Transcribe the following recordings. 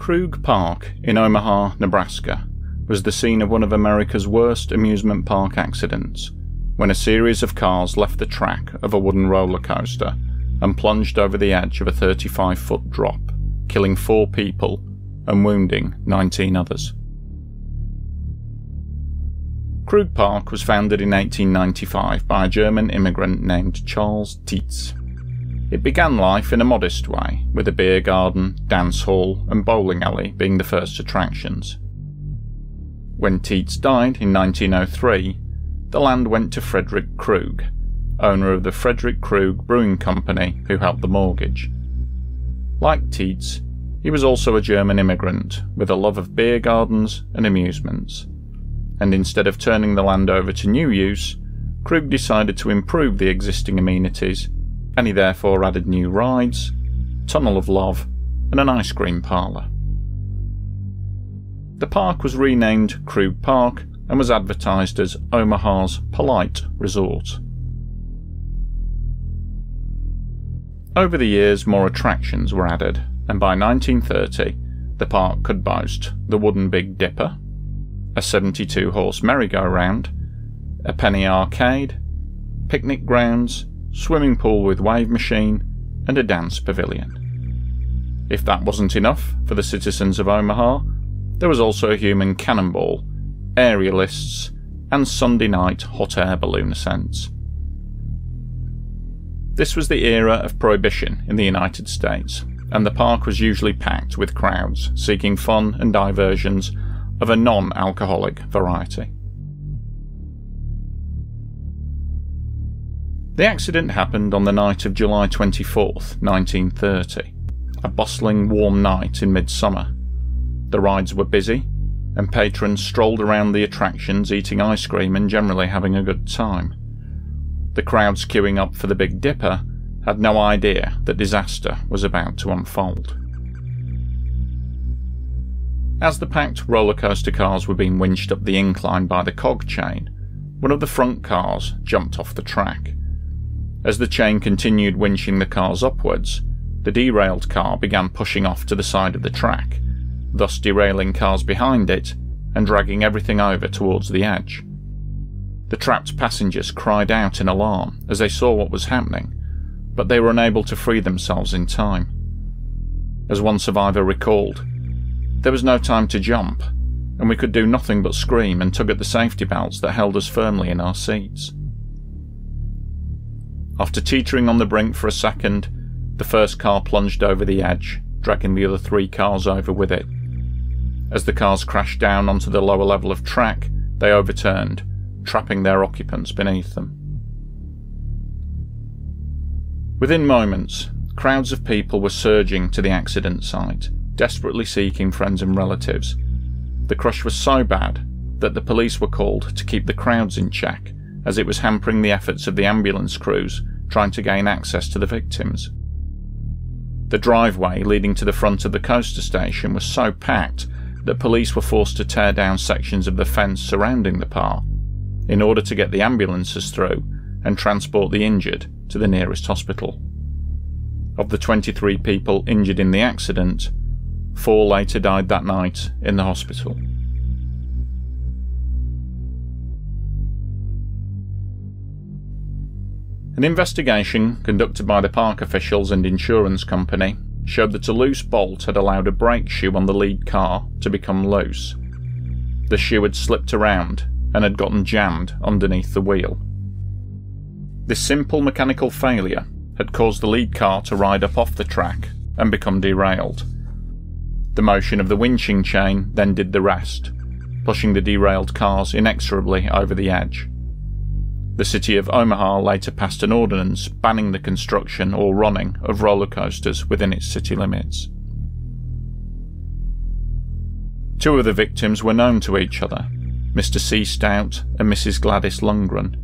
Krug Park in Omaha, Nebraska, was the scene of one of America's worst amusement park accidents, when a series of cars left the track of a wooden roller coaster and plunged over the edge of a 35-foot drop, killing 4 people and wounding 19 others. Krug Park was founded in 1895 by a German immigrant named Charles Tietz. It began life in a modest way, with a beer garden, dance hall and bowling alley being the first attractions. When Tietz died in 1903, the land went to Frederick Krug, owner of the Frederick Krug Brewing Company, who held the mortgage. Like Tietz, he was also a German immigrant with a love of beer gardens and amusements, and instead of turning the land over to new use, Krug decided to improve the existing amenities, and he therefore added new rides, Tunnel of Love and an ice cream parlour. The park was renamed Krug Park and was advertised as Omaha's polite resort. Over the years, more attractions were added, and by 1930 the park could boast the wooden Big Dipper, a 72-horse merry-go-round, a penny arcade, picnic grounds, swimming pool with wave machine, and a dance pavilion. If that wasn't enough for the citizens of Omaha, there was also a human cannonball, aerialists, and Sunday night hot air balloon ascents. This was the era of prohibition in the United States, and the park was usually packed with crowds seeking fun and diversions of a non-alcoholic variety. The accident happened on the night of July 24th, 1930, a bustling warm night in midsummer. The rides were busy, and patrons strolled around the attractions eating ice cream and generally having a good time. The crowds queuing up for the Big Dipper had no idea that disaster was about to unfold. As the packed roller coaster cars were being winched up the incline by the cog chain, one of the front cars jumped off the track. As the chain continued winching the cars upwards, the derailed car began pushing off to the side of the track, thus derailing cars behind it and dragging everything over towards the edge. The trapped passengers cried out in alarm as they saw what was happening, but they were unable to free themselves in time. As one survivor recalled, "There was no time to jump, and we could do nothing but scream and tug at the safety belts that held us firmly in our seats." After teetering on the brink for a second, the first car plunged over the edge, dragging the other 3 cars over with it. As the cars crashed down onto the lower level of track, they overturned, trapping their occupants beneath them. Within moments, crowds of people were surging to the accident site, desperately seeking friends and relatives. The crush was so bad that the police were called to keep the crowds in check, as it was hampering the efforts of the ambulance crews trying to gain access to the victims. The driveway leading to the front of the coaster station was so packed that police were forced to tear down sections of the fence surrounding the park in order to get the ambulances through and transport the injured to the nearest hospital. Of the 23 people injured in the accident, 4 later died that night in the hospital. An investigation conducted by the park officials and insurance company showed that a loose bolt had allowed a brake shoe on the lead car to become loose. The shoe had slipped around and had gotten jammed underneath the wheel. This simple mechanical failure had caused the lead car to ride up off the track and become derailed. The motion of the winching chain then did the rest, pushing the derailed cars inexorably over the edge. The city of Omaha later passed an ordinance banning the construction or running of roller coasters within its city limits. 2 of the victims were known to each other, Mr. C. Stout and Mrs. Gladys Lundgren.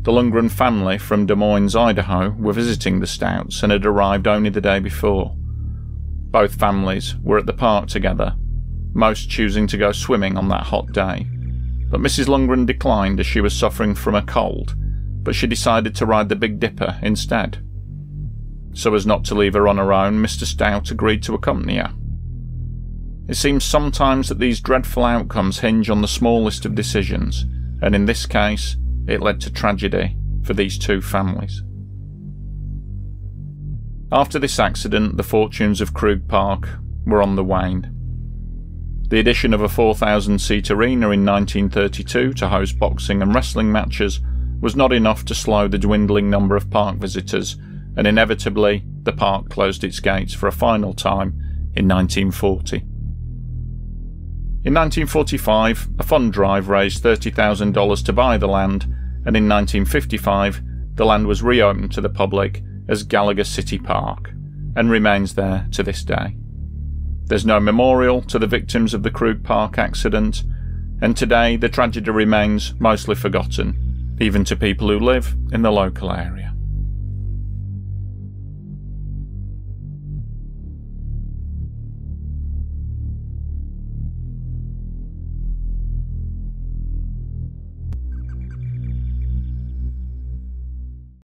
The Lundgren family from Des Moines, Idaho, were visiting the Stouts and had arrived only the day before. Both families were at the park together, most choosing to go swimming on that hot day. But Mrs. Lundgren declined as she was suffering from a cold, but she decided to ride the Big Dipper instead. So as not to leave her on her own, Mr. Stout agreed to accompany her. It seems sometimes that these dreadful outcomes hinge on the smallest of decisions, and in this case, it led to tragedy for these two families. After this accident, the fortunes of Krug Park were on the wane. The addition of a 4,000-seat arena in 1932 to host boxing and wrestling matches was not enough to slow the dwindling number of park visitors, and inevitably, the park closed its gates for a final time in 1940. In 1945, a fund drive raised $30,000 to buy the land, and in 1955, the land was reopened to the public as Gallagher City Park, and remains there to this day. There's no memorial to the victims of the Krug Park accident, and today the tragedy remains mostly forgotten, even to people who live in the local area.